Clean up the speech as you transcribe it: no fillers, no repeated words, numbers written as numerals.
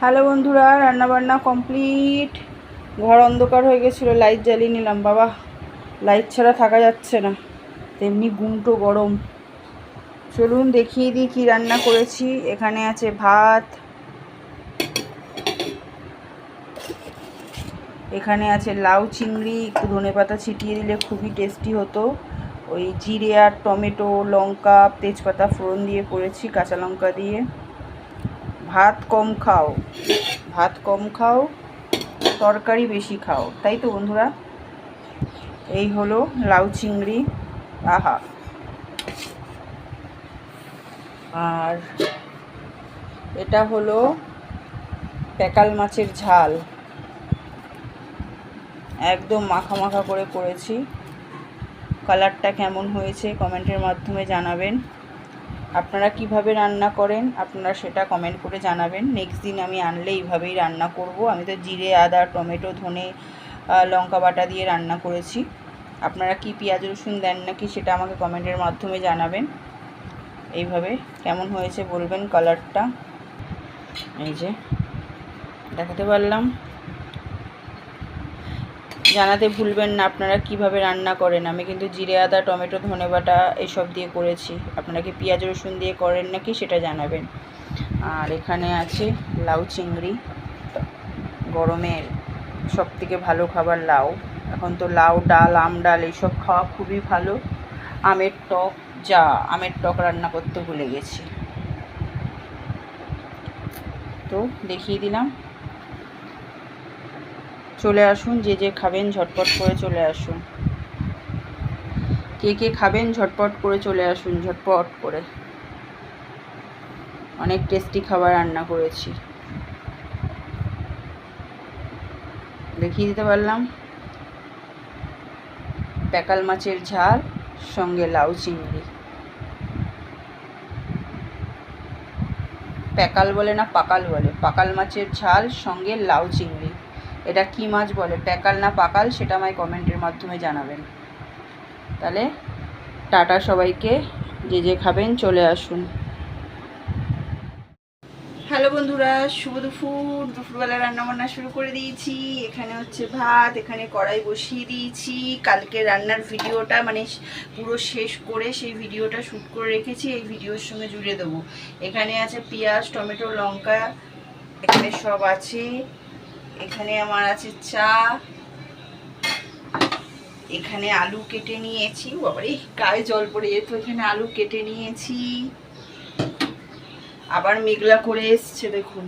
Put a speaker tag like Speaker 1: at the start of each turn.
Speaker 1: Hello বন্ধুরা, রান্নাবান্না complete. ঘর অন্ধকার হয়ে গেছিলো, লাইট জ্বালিয়ে নিলাম। বাবা, লাইট ছাড়া থাকা যাচ্ছে না, তেমনি গুমটো গরম। চলুন দেখিয়ে দিই কী রান্না করেছি। এখানে আছে ভাত, এখানে আছে লাউ চিংড়ি, একটু ধনেপাতা ছিটিয়ে দিলে খুবই টেস্টি হতো। ওই জিরে আর টমেটো, লঙ্কা, তেজপাতা ফোড়ন দিয়ে করেছি, কাঁচা লঙ্কা দিয়ে। ভাত কম খাও, ভাত কম খাও, তরকারি বেশি খাও, তাই তো বন্ধুরা? এই হলো লাউ চিংড়ি, আহা। আর এটা হলো প্যাকাল মাছের ঝাল, একদম মাখা মাখা করে করেছি। কালারটা কেমন হয়েছে কমেন্টের মাধ্যমে জানাবেন। আপনারা কিভাবে রান্না করেন আপনারা সেটা কমেন্ট করে জানাবেন। নেক্সট দিন আমি আনলে এইভাবেই রান্না করব। আমি তো জিরে, আদা, টমেটো, ধনে, লঙ্কা বাটা দিয়ে রান্না করেছি। আপনারা কি পেঁয়াজ রসুন দেন নাকি সেটা আমাকে কমেন্টের মাধ্যমে জানাবেন। এইভাবে কেমন হয়েছে বলবেন। কালারটা এই যে দেখাতে পারলাম, জানাতে ভুলবেন না আপনারা কিভাবে রান্না করেন। আমি কিন্তু জিরে, আদা, টমেটো, ধনে বাটা এসব দিয়ে করেছি। আপনারা কি পেঁয়াজ রসুন দিয়ে করেন নাকি সেটা জানাবেন। আর এখানে আছে লাউ চিংড়ি, গরমের সবথেকে ভালো খাবার লাউ। এখন তো লাউ ডাল, আম ডাল এইসব খাওয়া খুবই ভালো। আমের টক, আমের টক রান্না করতে ভুলে গেছি, তো দেখিয়ে দিলাম। চলে আসুন, যে যে খাবেন ঝটপট করে চলে আসুন। কে কে খাবেন ঝটপট করে চলে আসুন, ঝটপট করে। অনেক টেস্টি খাবার রান্না করেছি, দেখিয়ে দিতে পারলাম। প্যাকাল মাছের ঝাল সঙ্গে লাউ চিংড়ি। প্যাকাল বলে না পাকাল বলে, পাকাল মাছের ঝাল সঙ্গে লাউ চিংড়ি। এটা কি মাছ বলে, প্যাকাল না পাকাল, সেটা আমায় কমেন্টের মাধ্যমে জানাবেন। তাহলে টাটা সবাইকে, যে যে খাবেন চলে আসুন। হ্যালো বন্ধুরা, শুভ দুপুর। দুপুরবেলা রান্নাবান্না শুরু করে দিয়েছি। এখানে হচ্ছে ভাত, এখানে কড়াই বসিয়ে দিয়েছি। কালকে রান্নার ভিডিওটা মানে পুরো শেষ করে সেই ভিডিওটা শ্যুট করে রেখেছি, এই ভিডিওর সঙ্গে জুড়ে দেবো। এখানে আছে পেঁয়াজ, টমেটো, লঙ্কা, এখানে সব আছে। এখানে আমার আছে চা, এখানে আলু কেটে নিয়েছি। বাবারে গায়ে জল পড়ে যেত। এখানে আলু কেটে নিয়েছি, আবার মেঘলা করে এসছে দেখুন।